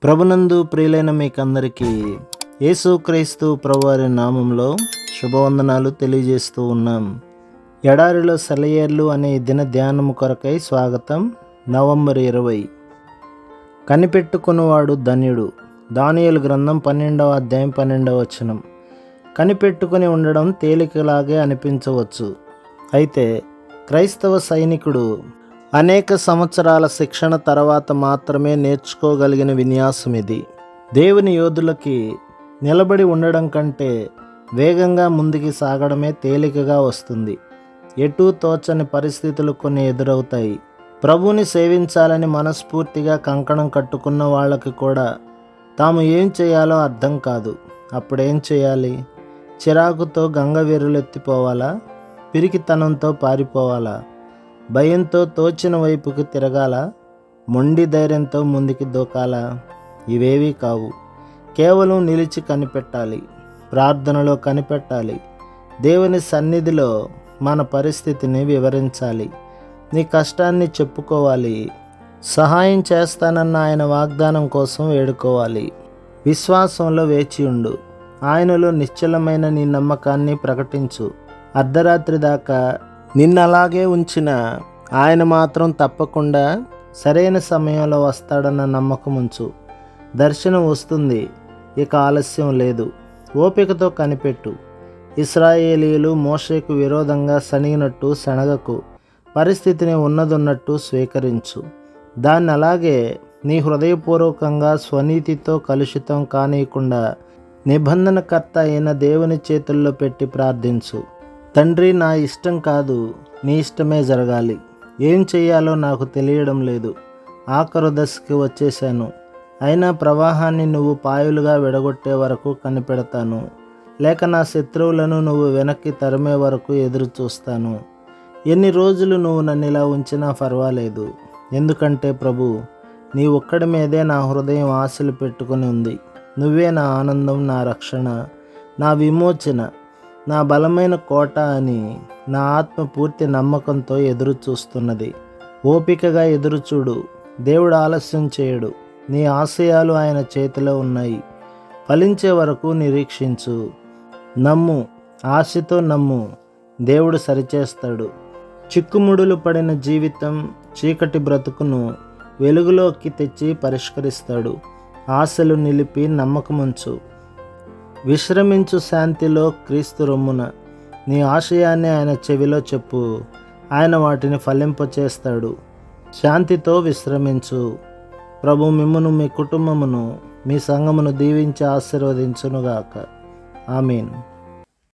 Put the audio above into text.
ప్రభునందు ప్రియులైన మీకందరికీ యేసుక్రీస్తు ప్రభువారి నామంలో శుభవందనాలు తెలియజేస్తూ ఉన్నాం. ఎడారిలో సెలయేర్లు అనే దిన ధ్యానము కొరకై స్వాగతం. నవంబర్ 20. కనిపెట్టుకునివాడు ధన్యుడు. దానియేలు గ్రంథం 12వ అధ్యాయం 12వ వచనం. కనిపెట్టుకుని ఉండడం తేలికలాగే అనిపించవచ్చు. అయితే క్రైస్తవ సైనికుడు అనేక సంవత్సరాల శిక్షణ తర్వాత మాత్రమే నేర్చుకోగలిగిన విన్యాసం ఇది. దేవుని యోధులకి నిలబడి ఉండడం కంటే వేగంగా ముందుకి సాగడమే తేలికగా వస్తుంది. ఎటూ తోచని పరిస్థితులు కొన్ని ఎదురవుతాయి. ప్రభువుని సేవించాలని మనస్ఫూర్తిగా కంకణం కట్టుకున్న వాళ్ళకి కూడా తాము ఏం చేయాలో అర్థం కాదు. అప్పుడేం చేయాలి? చిరాకుతో గంగవీరులెత్తిపోవాలా? పిరికితనంతో పారిపోవాలా? భయంతో తోచిన వైపుకి తిరగాల? మొండి ధైర్యంతో ముందుకి దూకాలా? ఇవేవీ కావు. కేవలం నిలిచి కనిపెట్టాలి. ప్రార్థనలో కనిపెట్టాలి. దేవుని సన్నిధిలో మన పరిస్థితిని వివరించాలి. నీ కష్టాన్ని చెప్పుకోవాలి. సహాయం చేస్తానన్న ఆయన వాగ్దానం కోసం వేడుకోవాలి. విశ్వాసంలో వేచి ఉండు. ఆయనలో నిశ్చలమైన నీ నమ్మకాన్ని ప్రకటించు. అర్ధరాత్రి దాకా నిన్నలాగే ఉంచిన ఆయన మాత్రం తప్పకుండా సరైన సమయంలో వస్తాడన్న నమ్మకం ఉంచు. దర్శనం వస్తుంది, ఇక ఆలస్యం లేదు. ఓపికతో కనిపెట్టు. ఇశ్రాయేలీయులు మోషేకు విరోధంగా సణిగినట్టు శనగకు. పరిస్థితిని ఉన్నదున్నట్టు స్వీకరించు. దాన్ని అలాగే నీ హృదయపూర్వకంగా స్వనీతితో కలుషితం కానీయకుండా నిబంధనకర్త అయిన దేవుని చేతుల్లో పెట్టి ప్రార్థించు. తండ్రి, నా ఇష్టం కాదు, నీ ఇష్టమే జరగాలి. ఏం చెయ్యాలో నాకు తెలియడం లేదు. ఆఖరు దశకి వచ్చేశాను. అయినా ప్రవాహాన్ని నువ్వు పాయలుగా విడగొట్టే వరకు కనిపెడతాను. లేక నా శత్రువులను నువ్వు వెనక్కి తరిమే వరకు ఎదురు చూస్తాను. ఎన్ని రోజులు నువ్వు నన్ను ఇలా ఉంచినా పర్వాలేదు. ఎందుకంటే ప్రభు, నీ ఒక్కడి మీదే నా హృదయం ఆశలు పెట్టుకుని ఉంది. నువ్వే నా ఆనందం, నా రక్షణ, నా విమోచన, నా బలమైన కోట అని నా ఆత్మ పూర్తి నమ్మకంతో ఎదురు చూస్తున్నది. ఓపికగా ఎదురుచూడు. దేవుడు ఆలస్యం చేయడు. నీ ఆశయాలు ఆయన చేతిలో ఉన్నాయి. ఫలించే వరకు నిరీక్షించు. నమ్ము, ఆశతో నమ్ము. దేవుడు సరిచేస్తాడు. చిక్కుముడులు పడిన జీవితం, చీకటి బ్రతుకును వెలుగులోకి తెచ్చి పరిష్కరిస్తాడు. ఆశలు నిలిపి నమ్మకముంచు. విశ్రమించు శాంతిలో క్రీస్తు రొమ్మున. నీ ఆశయాన్ని ఆయన చెవిలో చెప్పు. ఆయన వాటిని ఫలింపచేస్తాడు. శాంతితో విశ్రమించు. ప్రభు మిమ్మును, మీ కుటుంబమును, మీ సంఘమును దీవించి ఆశీర్వదించునుగాక. ఆమేన్.